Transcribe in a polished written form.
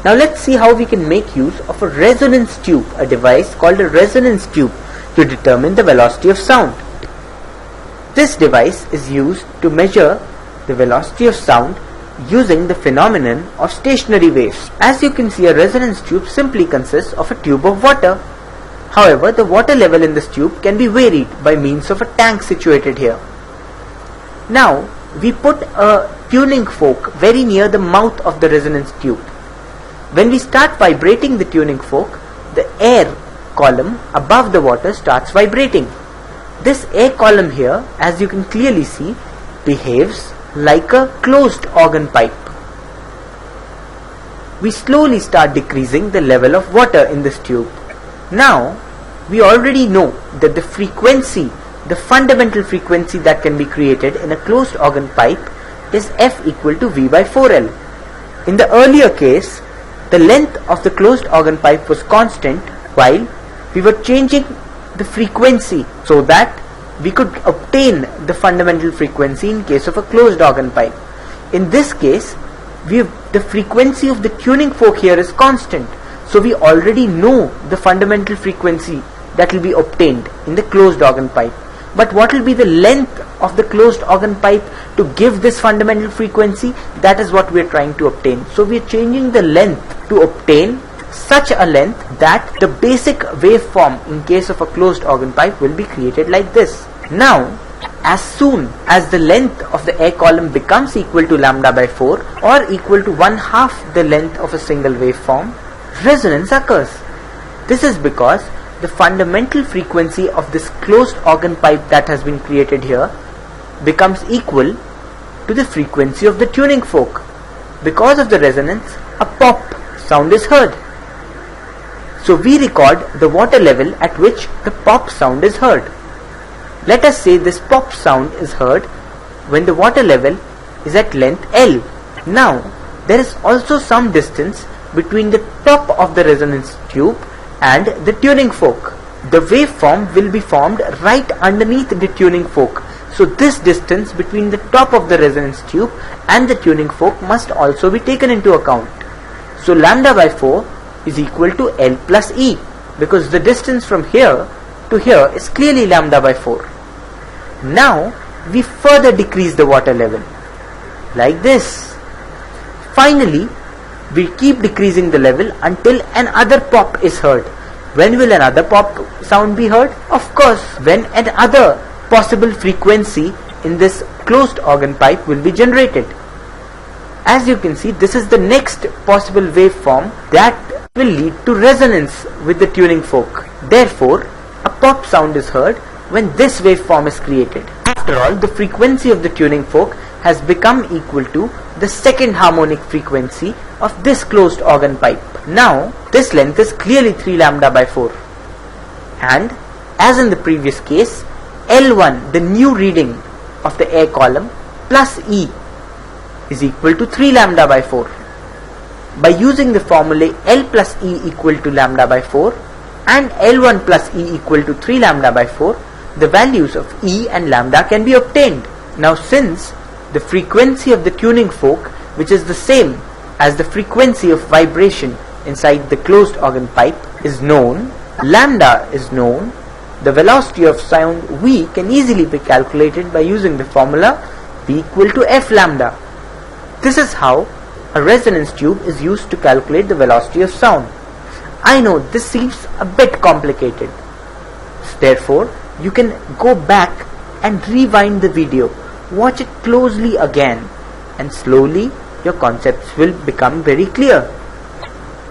Now let's see how we can make use of a resonance tube, a device called a resonance tube, to determine the velocity of sound. This device is used to measure the velocity of sound using the phenomenon of stationary waves. As you can see, a resonance tube simply consists of a tube of water. However, the water level in this tube can be varied by means of a tank situated here. Now, we put a tuning fork very near the mouth of the resonance tube. When we start vibrating the tuning fork, the air column above the water starts vibrating. This air column here, as you can clearly see, behaves like a closed organ pipe. We slowly start decreasing the level of water in this tube. Now, we already know that the frequency, the fundamental frequency that can be created in a closed organ pipe is F equal to V by 4L. In the earlier case, the length of the closed organ pipe was constant while we were changing the frequency so that we could obtain the fundamental frequency in case of a closed organ pipe. In this case, the frequency of the tuning fork here is constant, so we already know the fundamental frequency that will be obtained in the closed organ pipe. But what will be the length of the closed organ pipe to give this fundamental frequency? That is what we are trying to obtain. So we are changing the length to obtain such a length that the basic waveform in case of a closed organ pipe will be created like this. Now, as soon as the length of the air column becomes equal to lambda by 4 or equal to 1/2 the length of a single waveform, resonance occurs. This is because the fundamental frequency of this closed organ pipe that has been created here becomes equal to the frequency of the tuning fork. Because of the resonance, a pop sound is heard. So we record the water level at which the pop sound is heard. Let us say this pop sound is heard when the water level is at length L. Now, there is also some distance between the top of the resonance tube and the tuning fork. The waveform will be formed right underneath the tuning fork. So this distance between the top of the resonance tube and the tuning fork must also be taken into account. So lambda by 4 is equal to L plus E, because the distance from here to here is clearly lambda by 4. Now we further decrease the water level like this. Finally, we keep decreasing the level until another pop is heard. When will another pop sound be heard? Of course, when another possible frequency in this closed organ pipe will be generated. As you can see, this is the next possible waveform that will lead to resonance with the tuning fork. Therefore, a pop sound is heard when this waveform is created. After all, the frequency of the tuning fork has become equal to the second harmonic frequency of this closed organ pipe. Now, this length is clearly 3 lambda by 4. And, as in the previous case, L1, the new reading of the air column, plus E is equal to 3 lambda by 4. By using the formulae L plus E equal to lambda by 4 and L1 plus E equal to 3 lambda by 4, the values of E and lambda can be obtained. Now, since the frequency of the tuning fork, which is the same as the frequency of vibration inside the closed organ pipe, is known, lambda is known, the velocity of sound V can easily be calculated by using the formula V equal to F lambda. This is how a resonance tube is used to calculate the velocity of sound. I know this seems a bit complicated. Therefore, you can go back and rewind the video, watch it closely again, and slowly your concepts will become very clear.